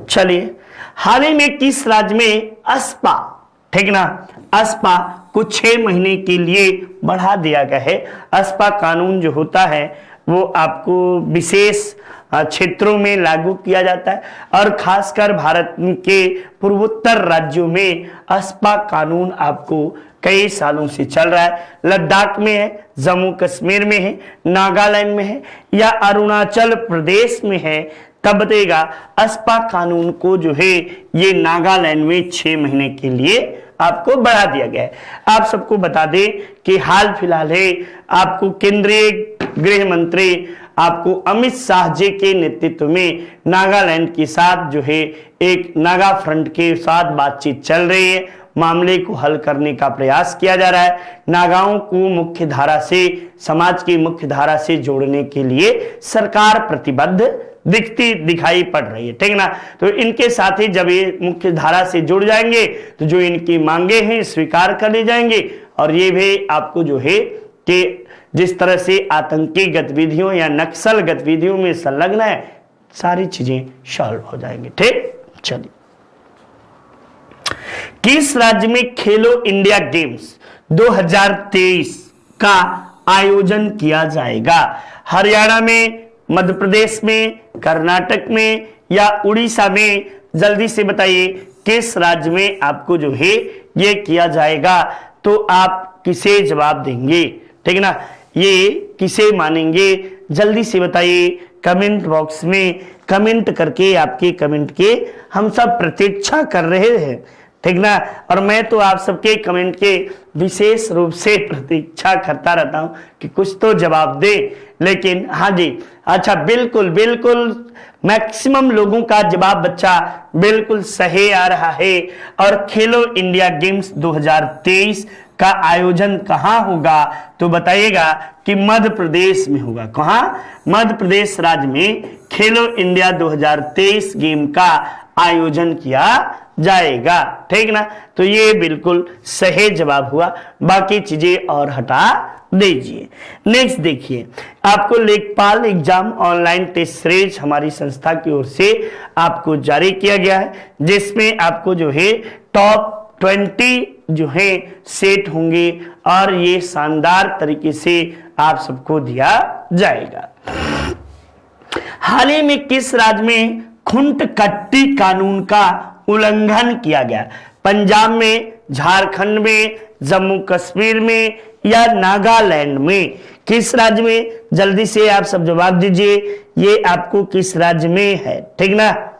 A: चलिए, हाल ही में किस राज्य में अस्पा, ठीक ना, अस्पा को 6 महीने के लिए बढ़ा दिया गया है। अस्पा कानून जो होता है वो आपको विशेष क्षेत्रों में लागू किया जाता है और खासकर भारत के पूर्वोत्तर राज्यों में अस्पा कानून आपको कई सालों से चल रहा है। लद्दाख में है, जम्मू कश्मीर में है, नागालैंड में है या अरुणाचल प्रदेश में है, तब बताएगा अस्पा कानून को जो है ये नागालैंड में 6 महीने के लिए आपको बढ़ा दिया गया है। आप सबको बता दें कि हाल फिलहाल है आपको केंद्रीय गृह मंत्री आपको अमित शाह जी के नेतृत्व में नागालैंड के साथ जो है एक नागा फ्रंट के साथ बातचीत चल रही है। मामले को हल करने का प्रयास किया जा रहा है। नागाओं को मुख्य धारा से, समाज की मुख्य धारा से जोड़ने के लिए सरकार प्रतिबद्ध दिखाई पड़ रही है, ठीक ना। तो इनके साथ ही जब ये मुख्य धारा से जुड़ जाएंगे तो जो इनकी मांगे हैं स्वीकार कर ली जाएंगे और ये भी आपको जो है कि जिस तरह से आतंकी गतिविधियों या नक्सल गतिविधियों में संलग्न है, सारी चीजें सॉल्व हो जाएंगी। ठीक, चलिए, किस राज्य में खेलो इंडिया गेम्स 2023 का आयोजन किया जाएगा? हरियाणा में, मध्य प्रदेश में, कर्नाटक में या उड़ीसा में? जल्दी से बताइए किस राज्य में आपको जो है ये किया जाएगा। तो आप किसे जवाब देंगे, ठीक ना, ये किसे मानेंगे, जल्दी से बताइए कमेंट बॉक्स में कमेंट करके। आपके कमेंट के हम सब प्रतीक्षा कर रहे हैं, ठीक ना। और मैं तो आप सबके कमेंट के विशेष रूप से प्रतीक्षा करता रहता हूं कि कुछ तो जवाब दे। लेकिन हाँ जी, अच्छा, बिल्कुल बिल्कुल मैक्सिमम लोगों का जवाब बच्चा बिल्कुल सही आ रहा है। और खेलो इंडिया गेम्स 2023 का आयोजन कहां होगा? तो बताइएगा कि मध्य प्रदेश में होगा। कहां? मध्य प्रदेश राज्य में खेलो इंडिया 2023 गेम का आयोजन किया जाएगा, ठीक ना। तो ये बिल्कुल सही जवाब हुआ, बाकी चीजें और हटा दीजिए। नेक्स्ट देखिए, आपको लेखपाल एग्जाम ऑनलाइन टेस्ट सीरीज हमारी संस्था की ओर से आपको जारी किया गया है, जिसमें आपको जो है टॉप 20 जो है सेट होंगे और ये शानदार तरीके से आप सबको दिया जाएगा। हाल ही में किस राज्य में खुंट कट्टी कानून का उल्लंघन किया गया? पंजाब में, झारखंड में, जम्मू कश्मीर में या नागालैंड में? किस राज्य में? जल्दी से आप सब जवाब दीजिए, ये आपको किस राज्य में है, ठीक ना।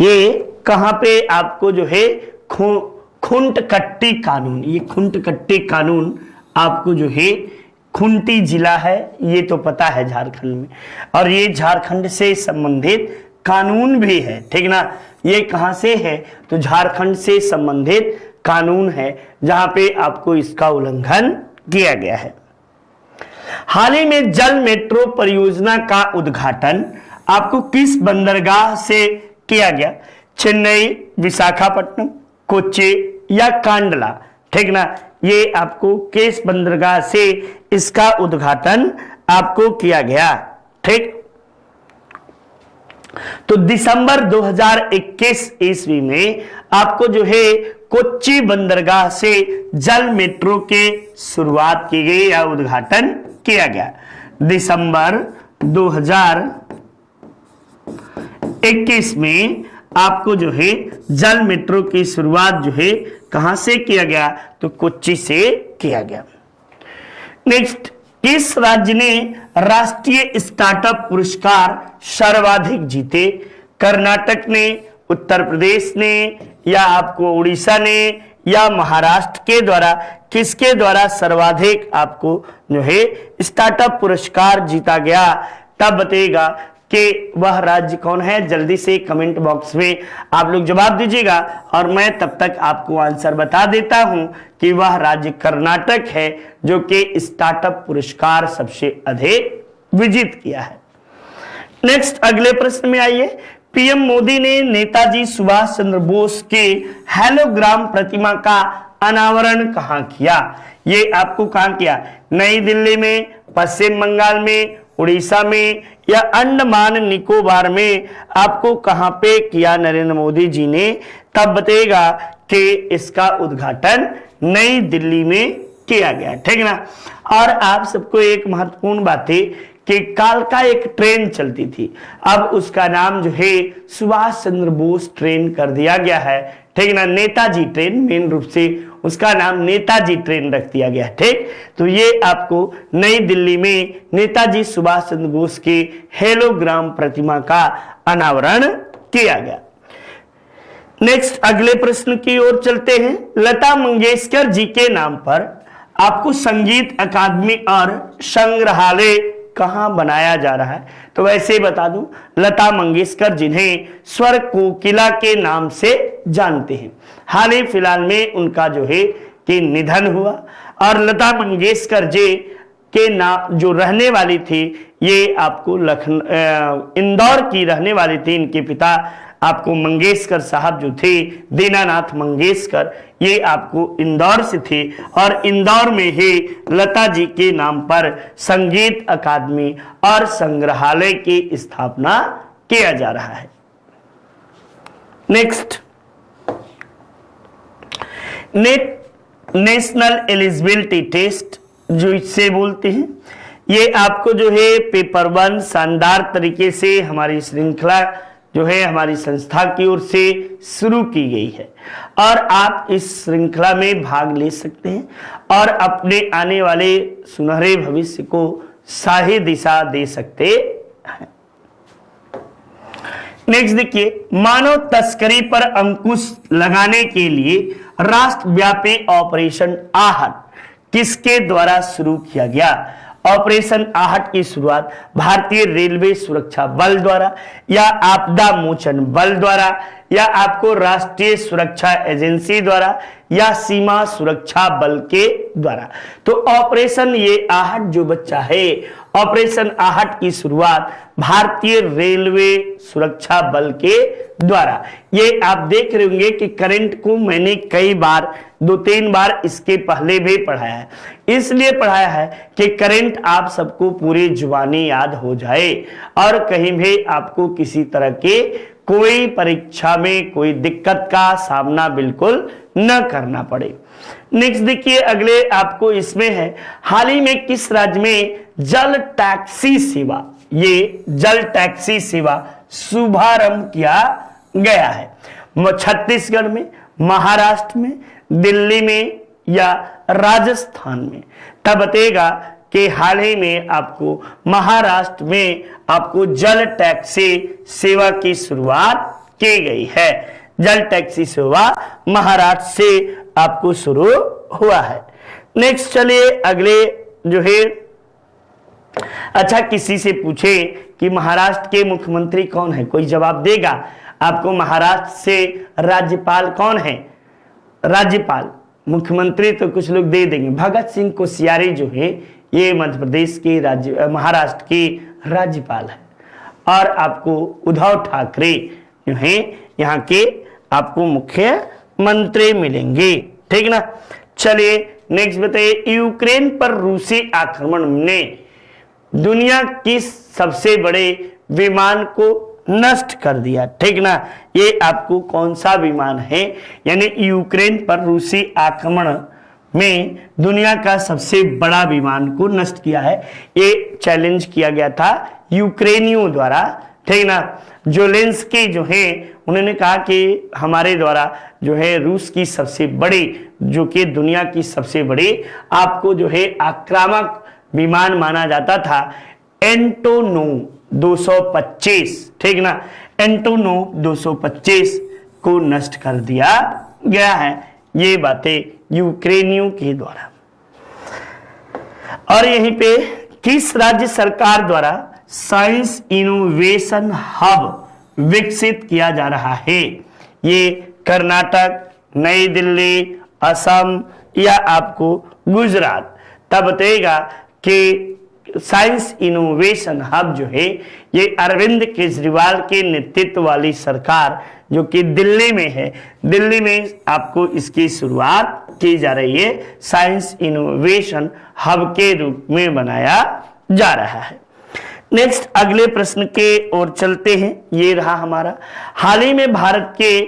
A: ये कहां पे आपको जो है खुंट कट्टी कानून, ये खुंट कट्टी कानून आपको जो है खुंटी जिला है, ये तो पता है झारखंड में, और ये झारखंड से संबंधित कानून भी है, ठीक ना। ये कहां से है? तो झारखंड से संबंधित कानून है जहां पे आपको इसका उल्लंघन किया गया है। हाल ही में जल मेट्रो परियोजना का उद्घाटन आपको किस बंदरगाह से किया गया? चेन्नई, विशाखापट्टनम, कोच्चि या कांडला, ठीक ना। ये आपको किस बंदरगाह से इसका उद्घाटन आपको किया गया, ठीक। तो दिसंबर 2021 ईस्वी में आपको जो है कोच्चि बंदरगाह से जल मेट्रो के शुरुआत की गई या उद्घाटन किया गया। दिसंबर 2021 में आपको जो है जल मेट्रो की शुरुआत जो है कहां से किया गया? तो कोच्चि से किया गया। नेक्स्ट, किस राज्य ने राष्ट्रीय स्टार्टअप पुरस्कार सर्वाधिक जीते? कर्नाटक ने, उत्तर प्रदेश ने या आपको उड़ीसा ने या महाराष्ट्र के द्वारा? किसके द्वारा सर्वाधिक आपको जो है स्टार्टअप पुरस्कार जीता गया? तब बताइएगा कि वह राज्य कौन है? जल्दी से कमेंट बॉक्स में आप लोग जवाब दीजिएगा और मैं तब तक आपको आंसर बता देता हूं कि वह राज्य कर्नाटक है, जो कि स्टार्टअप पुरस्कार सबसे अधिक विजित किया है। नेक्स्ट अगले प्रश्न में आइए। पीएम मोदी ने नेताजी सुभाष चंद्र बोस के हेलोग्राम प्रतिमा का अनावरण कहां किया? ये आपको कहां किया? नई दिल्ली में, पश्चिम बंगाल में, उड़ीसा में या अंडमान निकोबार में? आपको कहां पे किया नरेंद्र मोदी जी ने? तब बताइएगा कि इसका उद्घाटन नई दिल्ली में किया गया, ठीक ना। और आप सबको एक महत्वपूर्ण बात है कि कालका एक ट्रेन चलती थी, अब उसका नाम जो है सुभाष चंद्र बोस ट्रेन कर दिया गया है, ठीक ना। नेताजी ट्रेन, मेन रूप से उसका नाम नेताजी ट्रेन रख दिया गया, ठीक। तो ये आपको नई दिल्ली में नेताजी सुभाष चंद्र बोस के हेलोग्राम प्रतिमा का अनावरण किया गया। नेक्स्ट अगले प्रश्न की ओर चलते हैं। लता मंगेशकर जी के नाम पर आपको संगीत अकादमी और संग्रहालय कहां बनाया जा रहा है? तो वैसे बता दूं, लता मंगेशकर जिन्हें स्वर कोकिला के नाम से जानते हैं, हाल ही फिलहाल में उनका जो है कि निधन हुआ। और लता मंगेशकर जी के नाम जो रहने वाली थी, ये आपको इंदौर की रहने वाली थी। इनके पिता आपको मंगेशकर साहब जो थे, दीनानाथ मंगेशकर, ये आपको इंदौर से थे और इंदौर में ही लता जी के नाम पर संगीत अकादमी और संग्रहालय की स्थापना किया जा रहा है। नेक्स्ट, नेशनल एलिजिबिलिटी टेस्ट जो इससे बोलते हैं, ये आपको जो है पेपर 1 शानदार तरीके से हमारी श्रृंखला जो है हमारी संस्था की ओर से शुरू की गई है और आप इस श्रृंखला में भाग ले सकते हैं और अपने आने वाले सुनहरे भविष्य को सही दिशा दे सकते हैं। नेक्स्ट देखिए, मानव तस्करी पर अंकुश लगाने के लिए राष्ट्रव्यापी ऑपरेशन आहट किसके द्वारा शुरू किया गया? ऑपरेशन आहट की शुरुआत भारतीय रेलवे सुरक्षा बल द्वारा या आपदा मोचन बल द्वारा या आपको राष्ट्रीय सुरक्षा एजेंसी द्वारा या सीमा सुरक्षा बल के द्वारा। तो ऑपरेशन ये आहट जो बच्चा है, ऑपरेशन आहट की शुरुआत भारतीय रेलवे सुरक्षा बल के द्वारा। ये आप देख रहे होंगे कि करंट को मैंने कई बार 2-3 बार इसके पहले भी पढ़ाया है, इसलिए पढ़ाया है कि करंट आप सबको पूरी जुबानी याद हो जाए और कहीं भी आपको किसी तरह के कोई परीक्षा में कोई दिक्कत का सामना बिल्कुल न करना पड़े। नेक्स्ट देखिए, अगले आपको इसमें है, हाल ही में किस राज्य में जल टैक्सी सेवा, ये जल टैक्सी सेवा शुभारंभ किया गया है? छत्तीसगढ़ में, महाराष्ट्र में, दिल्ली में या राजस्थान में? तब बताएगा कि हाल ही में आपको महाराष्ट्र में आपको जल टैक्सी सेवा की शुरुआत की गई है। जल टैक्सी सेवा महाराष्ट्र से आपको शुरू हुआ है। नेक्स्ट चलिए अगले जो है, अच्छा किसी से पूछे कि महाराष्ट्र के मुख्यमंत्री कौन है, कोई जवाब देगा? आपको महाराष्ट्र से राज्यपाल कौन है? राज्यपाल, मुख्यमंत्री तो कुछ लोग दे देंगे। भगत सिंह कोश्यारी जो है ये मध्य प्रदेश के महाराष्ट्र के राज्यपाल है और आपको उद्धव ठाकरे जो है यहाँ के आपको मुख्यमंत्री मिलेंगे, ठीक ना। चलिए नेक्स्ट बताइए, यूक्रेन पर रूसी आक्रमण ने दुनिया की सबसे बड़े विमान को नष्ट कर दिया, ठीक ना। ये आपको कौन सा विमान है? यानी यूक्रेन पर रूसी आक्रमण में दुनिया का सबसे बड़ा विमान को नष्ट किया है। ये चैलेंज किया गया था यूक्रेनियों द्वारा, ठीक ना। ज़ेलेंस्की जो है उन्होंने कहा कि हमारे द्वारा जो है रूस की सबसे बड़ी, जो कि दुनिया की सबसे बड़ी आपको जो है आक्रामक विमान माना जाता था, एंटोनोव 225, ठीक ना। एंटोनोव 225 को नष्ट कर दिया गया है। ये बातें यूक्रेनियों के द्वारा। और यहीं पे किस राज्य सरकार द्वारा साइंस इनोवेशन हब विकसित किया जा रहा है? ये कर्नाटक, नई दिल्ली, असम या आपको गुजरात? तब बताइएगा कि साइंस इनोवेशन हब जो है ये अरविंद केजरीवाल के नेतृत्व वाली सरकार जो कि दिल्ली में है, दिल्ली में आपको इसकी शुरुआत की जा रही है। साइंस इनोवेशन हब के रूप में बनाया जा रहा है। नेक्स्ट अगले प्रश्न के ओर चलते हैं। ये रहा हमारा, हाल ही में भारत के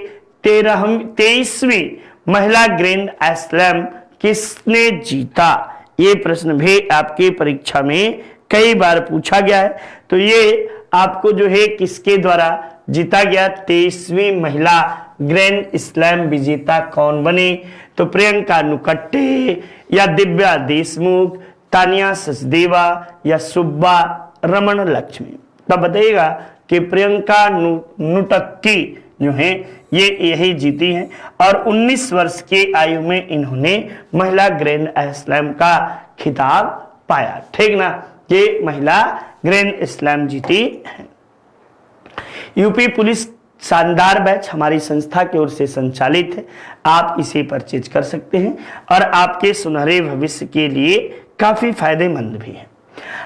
A: 23वीं महिला ग्रैंड स्लैम किसने जीता? ये प्रश्न भी आपकी परीक्षा में कई बार पूछा गया है। तो ये आपको जो है किसके द्वारा जीता गया? 23वीं महिला ग्रैंड स्लैम विजेता कौन बने? तो प्रियंका नुकट्टे या दिव्या देशमुख, तानिया सचदेवा या सुब्बा रमन लक्ष्मी? तब बताइएगा कि प्रियंका नुटक्की जो है ये यही जीती हैं और 19 वर्ष की आयु में इन्होंने महिला ग्रैंड स्लैम का खिताब पाया। ठीक ना, ये महिला ग्रैंड स्लैम जीती है। यूपी पुलिस शानदार बैच हमारी संस्था की ओर से संचालित है, आप इसे परचेज कर सकते हैं और आपके सुनहरे भविष्य के लिए काफी फायदेमंद भी है।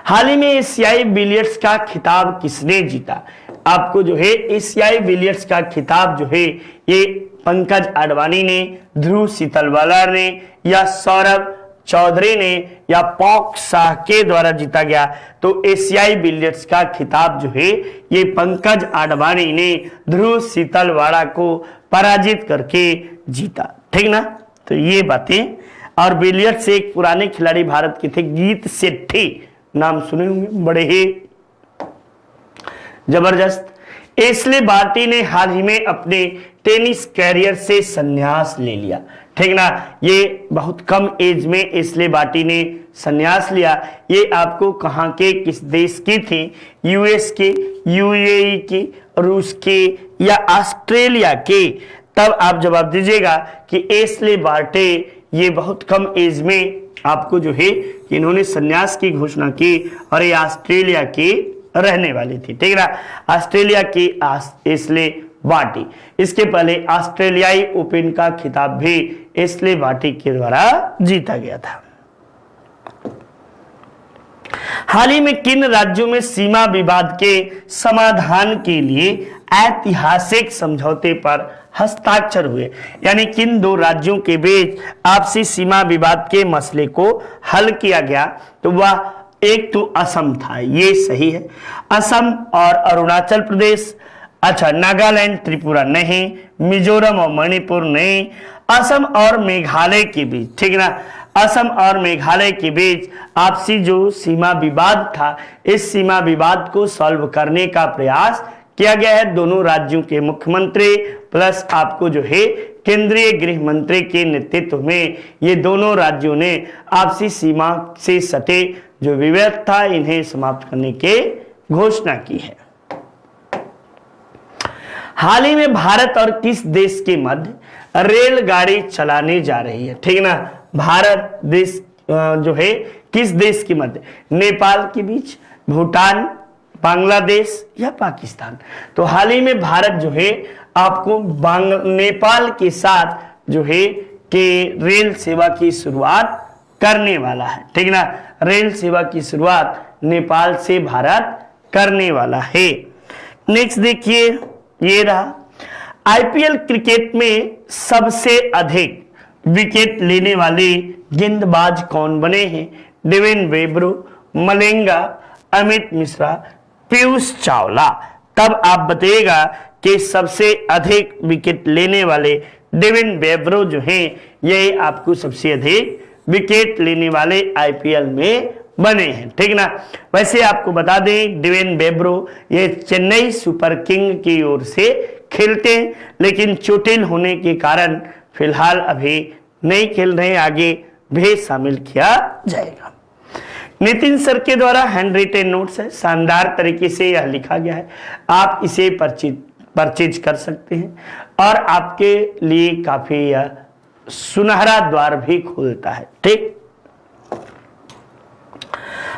A: हाल ही में एशियाई बिलियर्ड्स का खिताब किसने जीता? आपको जो है एशियाई बिलियर्ड्स का खिताब जो है ये पंकज आडवाणी ने, ध्रुव सीतलवाला ने या सौरभ चौधरी ने या पॉक शाह के द्वारा जीता गया? तो एशियाई बिलियर्ड्स का खिताब जो है ये पंकज आडवाणी ने ध्रुव सीतलवाड़ा को पराजित करके जीता। ठीक ना, तो ये बातें। और बिलियर्ड्स से एक पुराने खिलाड़ी भारत के थे, गीत सेठी, नाम सुने होंगे, बड़े ही जबरदस्त। एशले बार्टी ने हाल ही में अपने टेनिस कैरियर से संन्यास ले लिया। ठीक ना, ये बहुत कम एज में एशले बार्टी ने संन्यास लिया। ये आपको कहाँ के, किस देश की थी? यूएस के, यूएई की, रूस के या ऑस्ट्रेलिया के? तब आप जवाब दीजिएगा कि एशले बार्टी ये बहुत कम एज में आपको जो है इन्होंने संन्यास की घोषणा की और ये ऑस्ट्रेलिया की रहने वाली थी। ठीक ना, ऑस्ट्रेलिया की एशले बार्टी। इसके पहले ऑस्ट्रेलियाई ओपन का खिताब भी एशले बार्टी के द्वारा जीता गया था। हाल ही में किन राज्यों में सीमा विवाद के समाधान के लिए ऐतिहासिक समझौते पर हस्ताक्षर हुए? यानी किन दो राज्यों के बीच आपसी सीमा विवाद के मसले को हल किया गया? तो वह एक तो असम था, ये सही है, असम और अरुणाचल प्रदेश। अच्छा, नागालैंड त्रिपुरा नहीं, मिजोरम और मणिपुर नहीं, असम और मेघालय के बीच। ठीक ना, असम और मेघालय के बीच आपसी जो सीमा विवाद था, इस सीमा विवाद को सॉल्व करने का प्रयास किया गया है। दोनों राज्यों के मुख्यमंत्री प्लस आपको जो है केंद्रीय गृह मंत्री के नेतृत्व में ये दोनों राज्यों ने आपसी सीमा से सटे जो विवाद था इन्हें समाप्त करने की घोषणा की है। हाल ही में भारत और किस देश के मध्य रेलगाड़ी चलाने जा रही है? ठीक ना, भारत देश जो है किस देश के मध्य? नेपाल के बीच, भूटान, बांग्लादेश या पाकिस्तान? तो हाल ही में भारत जो है आपको नेपाल के साथ जो है कि रेल सेवा की शुरुआत करने वाला है। ठीक ना, रेल सेवा की शुरुआत नेपाल से भारत करने वाला है। नेक्स्ट देखिए, ये रहा, आईपीएल क्रिकेट में सबसे अधिक विकेट लेने वाले गेंदबाज कौन बने हैं? डेविन वेब्रो, मलिंगा, अमित मिश्रा, पीयूष चावला? तब आप बताइएगा कि सबसे अधिक विकेट लेने वाले डेविन वेब्रो जो हैं ये आपको सबसे अधिक विकेट लेने वाले आईपीएल में बने हैं। ठीक ना, वैसे आपको बता दें डेविन वेब्रो ये चेन्नई सुपर किंग की ओर से खेलते हैं, लेकिन चोटिल होने के कारण फिलहाल अभी नहीं खेल रहे, आगे भी शामिल किया जाएगा। नितिन सर के द्वारा हैंड रिटेन नोट्स है, शानदार तरीके से यह लिखा गया है, आप इसे परचेज कर सकते हैं और आपके लिए काफी यह सुनहरा द्वार भी खोलता है। ठीक,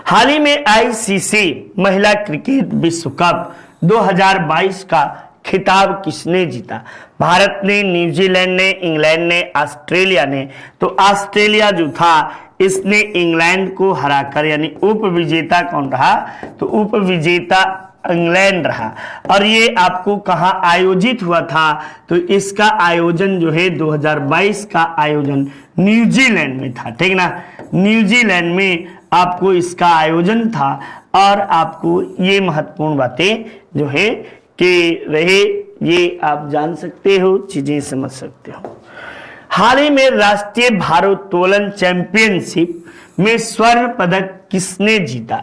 A: हाल ही में आईसीसी महिला क्रिकेट विश्व कप 2022 का खिताब किसने जीता? भारत ने, न्यूजीलैंड ने, इंग्लैंड ने, ऑस्ट्रेलिया ने। तो ऑस्ट्रेलिया जो था इसने इंग्लैंड को हराकर, यानी उप विजेता कौन रहा? तो उप विजेता इंग्लैंड रहा। और ये आपको कहाँ आयोजित हुआ था? तो इसका आयोजन जो है 2022 का आयोजन न्यूजीलैंड में था, ठीक ना। न्यूजीलैंड में आपको इसका आयोजन था। और आपको ये महत्वपूर्ण बातें जो है कि रहे, ये आप जान सकते हो, चीजें समझ सकते हो। हाल ही में राष्ट्रीय भारोत्तोलन चैंपियनशिप में स्वर्ण पदक किसने जीता?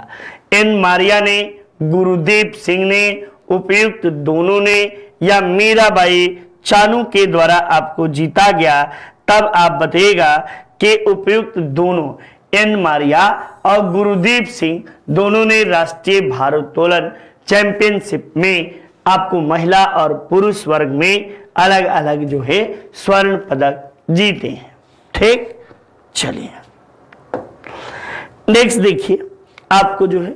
A: एन मारिया ने, गुरुदेव सिंह ने, उपयुक्त दोनों ने, या मीराबाई चानू के द्वारा आपको जीता गया? तब आप बताइएगा कि उपयुक्त दोनों, एन मारिया और गुरुदेव सिंह दोनों ने राष्ट्रीय भारोत्तोलन चैंपियनशिप में आपको महिला और पुरुष वर्ग में अलग अलग जो है स्वर्ण पदक जीते हैं, ठीक। चलिए नेक्स्ट देखिए, आपको जो है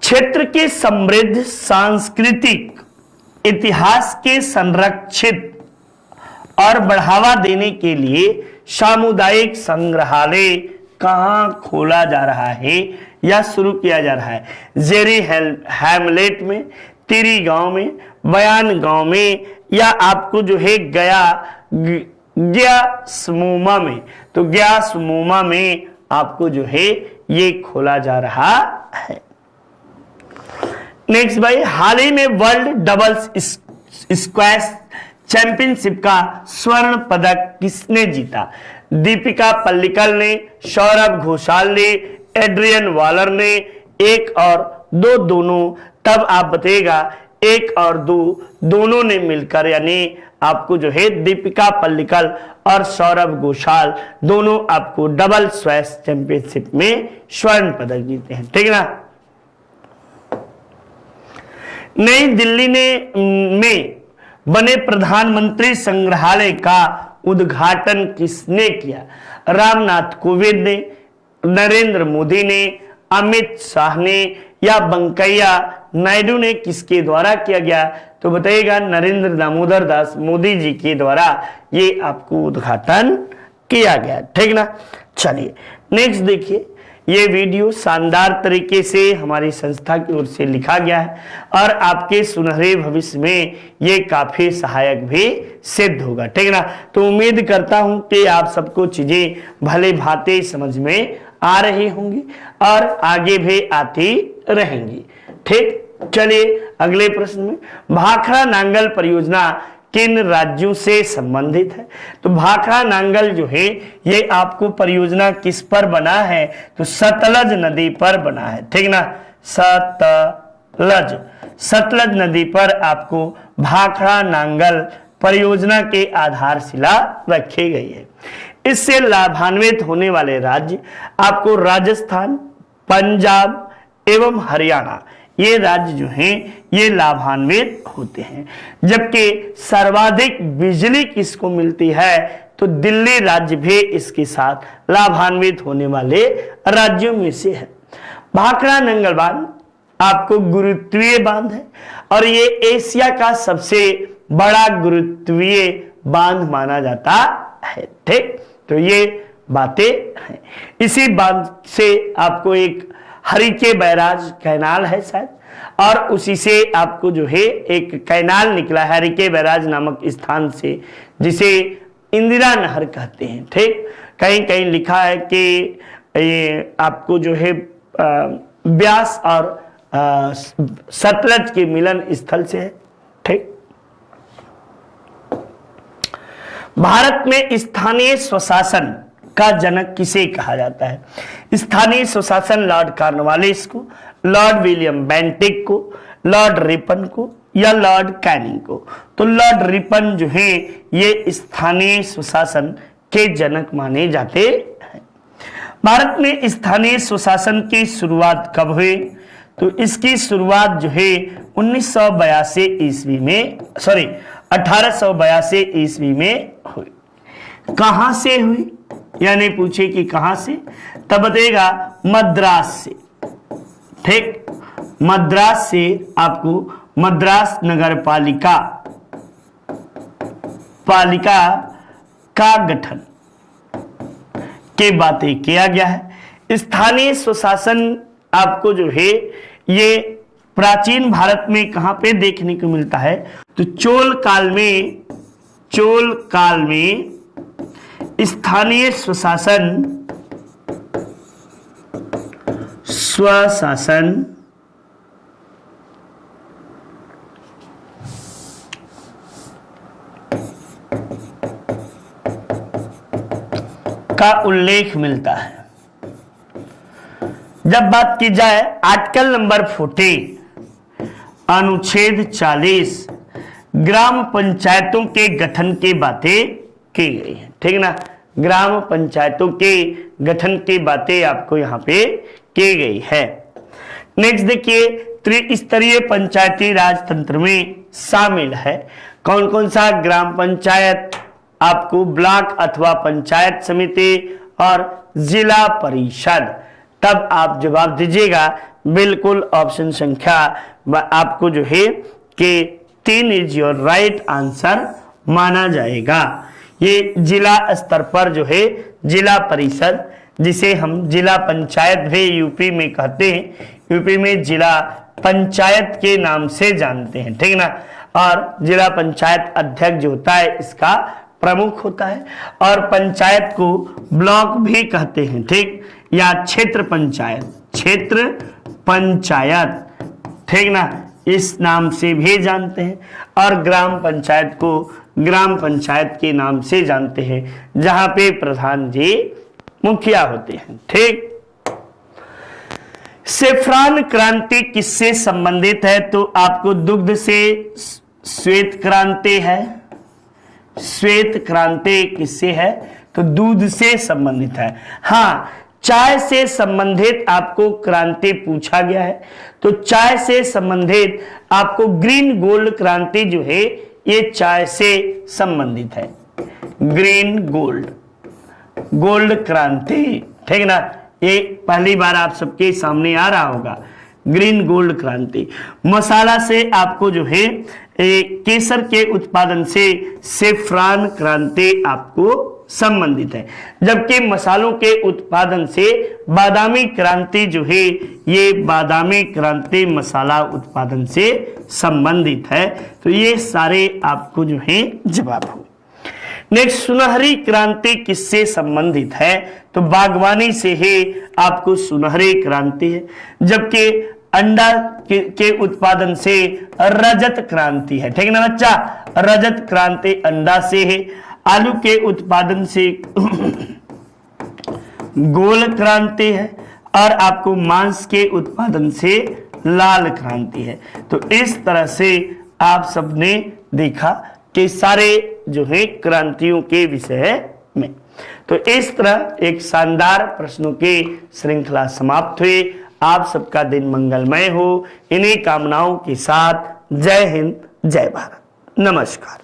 A: क्षेत्र के समृद्ध सांस्कृतिक इतिहास के संरक्षित और बढ़ावा देने के लिए सामुदायिक संग्रहालय कहां खोला जा रहा है या शुरू किया जा रहा है? जेरी हैमलेट में, तिरी गांव में, बयान गांव में, या आपको जो है गया समूमा में? तो गया समूमा में आपको जो है ये खोला जा रहा है। नेक्स्ट भाई, हाल ही में वर्ल्ड डबल्स स्क्वैश चैंपियनशिप का स्वर्ण पदक किसने जीता? दीपिका पल्लिकल ने, सौरभ घोषाल ने, एड्रियन वालर ने, एक और दो दोनों? तब आप बताइएगा एक और दो दोनों ने मिलकर, यानी आपको जो है दीपिका पल्लिकल और सौरभ घोषाल दोनों आपको डबल स्क्वैश चैंपियनशिप में स्वर्ण पदक जीते हैं, ठीक ना। नई दिल्ली में बने प्रधानमंत्री संग्रहालय का उद्घाटन किसने किया? रामनाथ कोविंद ने, नरेंद्र मोदी ने, अमित शाह ने, या वेंकैया नायडू ने? किसके द्वारा किया गया? तो बताइएगा नरेंद्र दामोदर दास मोदी जी के द्वारा ये आपको उद्घाटन किया गया, ठीक ना। चलिए नेक्स्ट देखिए, ये वीडियो शानदार तरीके से हमारी संस्था की ओर से लिखा गया है और आपके सुनहरे भविष्य में ये काफी सहायक भी सिद्ध होगा, ठीक ना। तो उम्मीद करता हूं कि आप सबको चीजें भले भांति समझ में आ रही होंगी और आगे भी आती रहेंगी, ठीक। चलिए अगले प्रश्न में, भाखड़ा नांगल परियोजना किन राज्यों से संबंधित है? तो भाखड़ा नांगल जो है ये आपको परियोजना किस पर बना है? तो सतलज नदी पर बना है, ठीक ना। सतलज नदी पर आपको भाखड़ा नांगल परियोजना के आधारशिला रखी गई है। इससे लाभान्वित होने वाले राज्य आपको राजस्थान, पंजाब एवं हरियाणा, ये राज्य जो हैं ये लाभान्वित होते हैं। जबकि सर्वाधिक बिजली किसको मिलती है? तो दिल्ली राज्य भी इसके साथ लाभान्वित होने वाले राज्यों में से है। भाखड़ा नांगल बांध आपको गुरुत्वीय बांध है और ये एशिया का सबसे बड़ा गुरुत्वीय बांध माना जाता है, ठीक। तो ये बातें हैं। इसी बांध से आपको एक हरिके बैराज कैनाल है शायद, और उसी से आपको जो है एक कैनाल निकला है हरिके बैराज नामक स्थान से, जिसे इंदिरा नहर कहते हैं, ठीक। कहीं कहीं लिखा है कि ये आपको जो है ब्यास और सतलज के मिलन स्थल से है, ठीक। भारत में स्थानीय स्वशासन का जनक किसे कहा जाता है? स्थानीय स्वशासन लॉर्ड कॉर्नवालिस को, लॉर्ड विलियम बेंटिक को, लॉर्ड रिपन को, या लॉर्ड कैनिंग को? तो लॉर्ड रिपन जो है ये स्थानीय स्वशासन के जनक माने जाते हैं। भारत में स्थानीय स्वशासन की शुरुआत कब हुई? तो इसकी शुरुआत जो है 1882 ईस्वी में हुई। कहां से हुई? यानी पूछे कि कहां से, तब बताएगा मद्रास से, ठीक, मद्रास से आपको मद्रास नगर पालिका का गठन के बातें किया गया है। स्थानीय स्वशासन आपको जो है ये प्राचीन भारत में कहां पे देखने को मिलता है, तो चोल काल में स्थानीय स्वशासन का उल्लेख मिलता है। जब बात की जाए आर्टिकल नंबर 40 अनुच्छेद 40 ग्राम पंचायतों के गठन की बातें की गई है, ठीक ना, ग्राम पंचायतों के गठन की बातें आपको यहां पे की गई है। नेक्स्ट देखिए, त्रिस्तरीय पंचायती राज तंत्र में शामिल है कौन कौन सा ग्राम पंचायत, आपको ब्लॉक अथवा पंचायत समिति और जिला परिषद। तब आप जवाब दीजिएगा, बिल्कुल ऑप्शन संख्या आपको जो है कि 3 इज योर राइट आंसर माना जाएगा। ये जिला स्तर पर जो है जिला परिषद, जिसे हम जिला पंचायत भी यूपी में कहते हैं, यूपी में जिला पंचायत के नाम से जानते हैं, ठीक ना। और जिला पंचायत अध्यक्ष जो होता है इसका प्रमुख होता है, और पंचायत को ब्लॉक भी कहते हैं, ठीक, या क्षेत्र पंचायत, ठीक ना, इस नाम से भी जानते हैं। और ग्राम पंचायत को ग्राम पंचायत के नाम से जानते हैं, जहां पे प्रधान जी मुखिया होते हैं, ठीक। सेफ्रॉन क्रांति किससे संबंधित है, तो आपको दुग्ध से श्वेत क्रांति है, श्वेत क्रांति किससे है, तो दूध से संबंधित है। हाँ, चाय से संबंधित आपको क्रांति पूछा गया है, तो चाय से संबंधित आपको ग्रीन गोल्ड क्रांति जो है ये चाय से संबंधित है, ग्रीन गोल्ड क्रांति, ठीक ना, ये पहली बार आप सबके सामने आ रहा होगा, ग्रीन गोल्ड क्रांति। मसाला से आपको जो है केसर के उत्पादन से सेफ्रॉन क्रांति आपको संबंधित है, जबकि मसालों के उत्पादन से बादामी क्रांति जो है ये बादामी क्रांति मसाला उत्पादन से संबंधित है। तो ये सारे आपको जो है जवाब हो। नेक्स्ट, सुनहरी क्रांति किससे संबंधित है, तो बागवानी से ही आपको सुनहरी क्रांति है, जबकि अंडा के उत्पादन से रजत क्रांति है, ठीक ना बच्चा, रजत क्रांति अंडा से है। आलू के उत्पादन से गोल क्रांति है, और आपको मांस के उत्पादन से लाल क्रांति है। तो इस तरह से आप सबने देखा कि सारे जो है क्रांतियों के विषय में। तो इस तरह एक शानदार प्रश्नों की श्रृंखला समाप्त हुई। आप सबका दिन मंगलमय हो, इन्हीं कामनाओं के साथ जय हिंद, जय भारत, नमस्कार।